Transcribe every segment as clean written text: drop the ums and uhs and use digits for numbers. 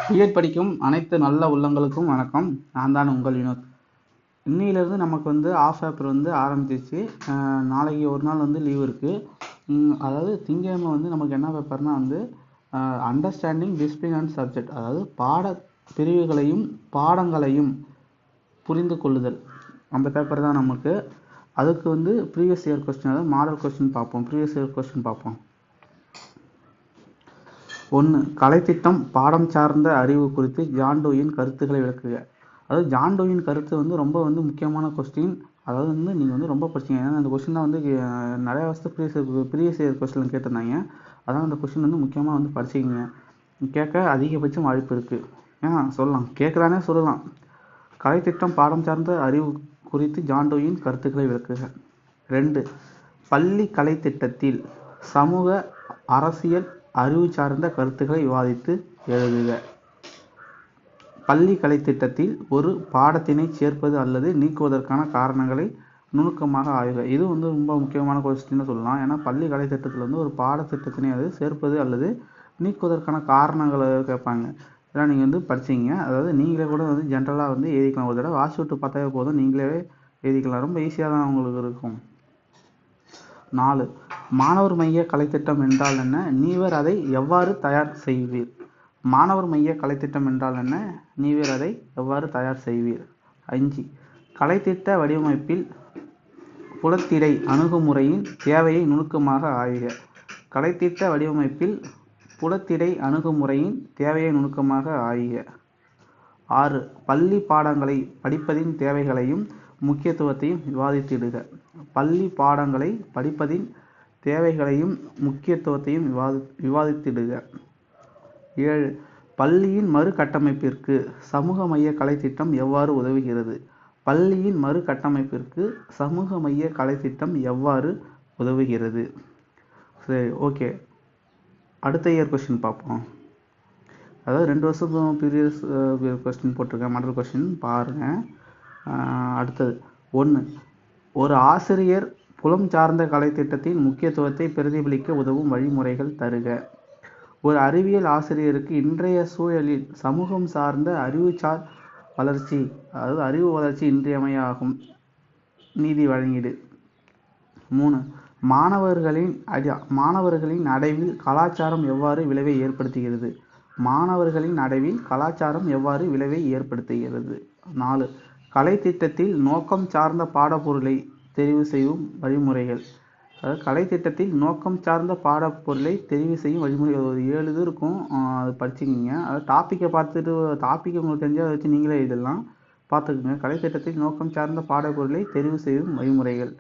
BEd படிக்கும் அனைத்து நல்ல உள்ளங்களுக்கும் வணக்கம். நான் தான் உங்கள் வினோத். இன்னையிலேருந்து நமக்கு வந்து ஆஃப் பேப்பர் வந்து ஆரம்பிச்சிச்சு. நாளைக்கு ஒரு நாள் வந்து லீவ் இருக்குது. அதாவது திங்கக்கிழமை வந்து நமக்கு என்ன பேப்பர்னால் வந்து அண்டர்ஸ்டாண்டிங் டிசிப்ளின் அண்ட் சப்ஜெக்ட், அதாவது பாட பிரிவுகளையும் பாடங்களையும் புரிந்து கொள்ளுதல், அந்த பேப்பர் தான் நமக்கு. அதுக்கு வந்து ப்ரீவியஸ் இயர் கொஸ்டின், அதாவது மாடல் கொஸ்டின் பார்ப்போம். ப்ரீவியஸ் இயர் கொஸ்டின் பார்ப்போம். 1. கலைத்திட்டம் பாடம் சார்ந்த அறிவு குறித்து ஜான் டூயின் கருத்துக்களை விளக்குக. அதாவது ஜான் டூயின் கருத்து வந்து ரொம்ப வந்து முக்கியமான கொஸ்டின். அதாவது வந்து நீங்கள் வந்து ரொம்ப படிச்சிங்க. ஏன்னா அந்த கொஸ்டின் தான் வந்து நிறையா வருஷத்துக்கு ப்ரீவியஸ் இயர் கொஸ்டின் கேட்டிருந்தாங்க. அதான் அந்த கொஸ்டின் வந்து முக்கியமாக வந்து படிச்சிக்கிங்க. கேட்க அதிகபட்சம் வாய்ப்பு இருக்குது. ஏன்னா சொல்லலாம், கேட்குறானே சொல்லலாம். கலைத்திட்டம் பாடம் சார்ந்த அறிவு குறித்து ஜான் டூயின் கருத்துக்களை விளக்குக. 2. பள்ளி கலைத்திட்டத்தில் சமூக அரசியல் அறிவு சார்ந்த கருத்துக்களை விவாதித்து எழுதுக. பள்ளி கலைத்திட்டத்தில் ஒரு பாடத்தினை சேர்ப்பது அல்லது நீக்குவதற்கான காரணங்களை நுணுக்கமாக ஆய்வுக. இது வந்து ரொம்ப முக்கியமான கொஸ்டின்னு சொல்லலாம். ஏன்னா பள்ளி கலைத்திட்டத்தில் வந்து ஒரு பாடத்திட்டத்தினை அது சேர்ப்பது அல்லது நீக்குவதற்கான காரணங்களை கேட்பாங்க. இதெல்லாம் நீங்கள் வந்து படிச்சிங்க. அதாவது நீங்களே கூட வந்து ஜென்ரலாக வந்து எழுதிக்கலாம். ஒரு தடவை வாசி விட்டு பார்த்தாவே போதும், நீங்களே எழுதிக்கலாம். ரொம்ப ஈஸியாக தான் உங்களுக்கு இருக்கும். 4. மாணவர் மைய கலைத்திட்டம் என்றால் என்ன? நீவர் அதை எவ்வாறு தயார் செய்வீர்? மாணவர் மைய கலைத்திட்டம் என்றால் என்ன? நீவர் அதை எவ்வாறு தயார் செய்வீர்? 5. கலைத்திட்ட வடிவமைப்பில் புலத்திடை அணுகுமுறையின் தேவையை நுணுக்கமாக ஆய்க. கலைத்திட்ட வடிவமைப்பில் புலத்திடை அணுகுமுறையின் தேவையை நுணுக்கமாக ஆய்க. 6. பள்ளி பாடங்களை படிப்பதின் தேவைகளையும் முக்கியத்துவத்தையும் விவாதித்திடுக. பள்ளி பாடங்களை படிப்பதின் தேவைகளையும் முக்கியத்துவத்தையும் விவாதித்திடுக. 7. பள்ளியின் மறுகட்டமைப்பிற்கு சமூக மைய கலைத்திட்டம் எவ்வாறு உதவுகிறது? பள்ளியின் மறுகட்டமைப்பிற்கு சமூக மைய கலைத்திட்டம் எவ்வாறு உதவுகிறது? சரி, ஓகே. அடுத்த இயர் கொஸ்டின் பார்ப்போம். அதாவது 2 வருஷம் ப்ரீவியஸ் கொஸ்டின் போட்டிருக்கேன், மாடல் கொஸ்டின் பாருங்கள். அடுத்தது 1. ஒரு ஆசிரியர் புலம் சார்ந்த கலைத்திட்டத்தின் முக்கியத்துவத்தை பிரதிபலிக்க உதவும் வழிமுறைகள் தருக. ஒரு அறிவியல் ஆசிரியருக்கு இன்றைய சூழலில் சமூகம் சார்ந்த அறிவுசார் வளர்ச்சி, அதாவது அறிவு வளர்ச்சி இன்றியமையாகும். நீதி வழங்கிடு. 3. மாணவர்களின் அடைவில் கலாச்சாரம் எவ்வாறு விளைவை ஏற்படுத்துகிறது? மாணவர்களின் அடைவில் கலாச்சாரம் எவ்வாறு விளைவை ஏற்படுத்துகிறது? 4. கலைத்திட்டத்தில் நோக்கம் சார்ந்த பாடப்பொருளை தெரிவு செய்யும் வழிமுறைகள். அதாவது கலைத்திட்டத்தில் நோக்கம் சார்ந்த பாடப்பொருளை தெரிவு செய்யும் வழிமுறைகள் ஒரு 7 இது இருக்கும். அது படிச்சுக்கிங்க. அதாவது டாப்பிக்கை பார்த்துட்டு டாப்பிக்கை உங்களுக்கு தெரிஞ்சால் அதை வச்சு நீங்களே இதெல்லாம் பார்த்துக்குங்க. கலைத்திட்டத்தில் நோக்கம் சார்ந்த பாடப்பொருளை தெரிவு செய்யும் வழிமுறைகள்.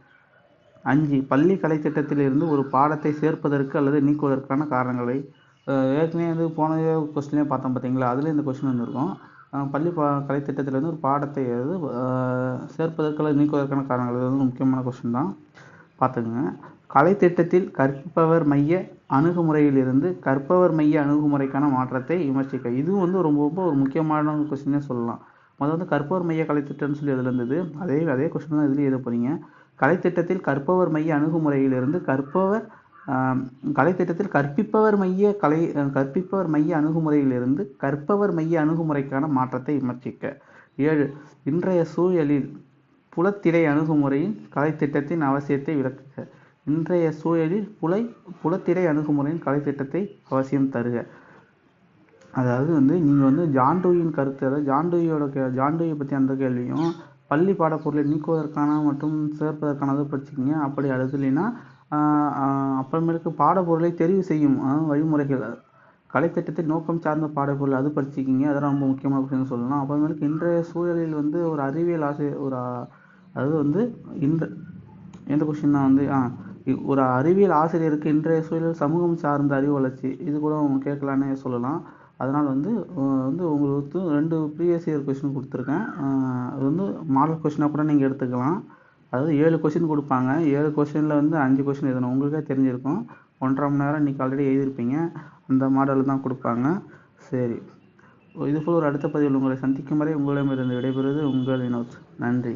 5. பள்ளி கலைத்திட்டத்திலிருந்து ஒரு பாடத்தை சேர்ப்பதற்கு அல்லது நீக்குவதற்கான காரணங்களை. ஏற்கனவே வந்து போன கொஸ்டினே பார்த்தோம் பார்த்தீங்களா, அதில் இந்த கொஸ்டின் வந்துருக்கும். பள்ளி கலைத்திட்டத்திலிருந்து ஒரு பாடத்தை சேர்ப்பதற்கு அல்லது நீக்குவதற்கான காரணங்கள், இது வந்து முக்கியமான கொஸ்டின் தான், பார்த்துக்குங்க. கலைத்திட்டத்தில் கற்பவர் மைய அணுகுமுறையிலிருந்து கற்பவர் மைய அணுகுமுறைக்கான மாற்றத்தை விமர்சிக்க. இதுவும் வந்து ரொம்ப ரொம்ப ஒரு முக்கியமான கொஸ்டினே சொல்லலாம். முதல்ல வந்து கற்பவர் மைய கலைத்திட்டம்னு சொல்லி எதில் இருந்தது, அதே கொஸ்டின் தான் இதுலேயும் எழுத போகிறீங்க. கலைத்திட்டத்தில் கற்பவர் மைய அணுகுமுறையிலிருந்து கலைத்திட்டத்தில் கற்பிப்பவர் மைய அணுகுமுறையிலிருந்து கற்பவர் மைய அணுகுமுறைக்கான மாற்றத்தை விமர்சிக்க. 7. இன்றைய சூழலில் புலத்திடை அணுகுமுறையின் கலைத்திட்டத்தின் அவசியத்தை விளக்குக. இன்றைய சூழலில் புலத்திடை அணுகுமுறையின் கலைத்திட்டத்தை அவசியம் தருக. அதாவது வந்து நீங்கள் வந்து ஜான் டூயின் கருத்து, அதாவது ஜான் டூயை பற்றி அந்த கேள்வியும் பள்ளி பாடப்பொருளை நீக்குவதற்கான மற்றும் சேர்ப்பதற்கானது படிச்சுக்கிங்க. அப்படி அடுத்துலைன்னா அப்புறமேலுக்கு பாடப்பொருளை தெரிவு செய்யும் வழிமுறைகள், கலைத்திட்டத்தில் நோக்கம் சார்ந்த பாடப்பொருள் அது படிச்சுக்கிங்க. அதெல்லாம் ரொம்ப முக்கியமான விஷயம்னு சொல்லலாம். அப்புறமேலுக்கு இன்றைய சூழலில் வந்து ஒரு அறிவியல் ஆசிரியர் அதாவது வந்து எந்த கொஸ்டின் தான் வந்து ஒரு அறிவியல் ஆசிரியருக்கு இன்றைய சூழலில் சமூகம் சார்ந்த அறிவு வளர்ச்சி, இது கூட கேட்கலான்னு சொல்லலாம். அதனால் வந்து உங்களுக்கு 2 ப்ரீவியஸ் இயர் கொஸ்டின் கொடுத்துருக்கேன். அது வந்து மாடல் கொஸ்டினாக கூட நீங்கள் எடுத்துக்கலாம். அதாவது 7 கொஸ்டின் கொடுப்பாங்க. 7 கொஸ்டினில் வந்து 5 கொஸ்டின் எழுதணும். உங்களுக்கே தெரிஞ்சிருக்கும். 1.5 மணி நேரம் இன்றைக்கி ஆல்ரெடி எழுதியிருப்பீங்க. அந்த மாடல் தான் கொடுப்பாங்க. சரி, இதுபோல் ஒரு அடுத்த பதிவில் உங்களை சந்திக்கும் வரை உங்களிடமிருந்து விடைபெறுவது உங்கள் வினோத். நன்றி.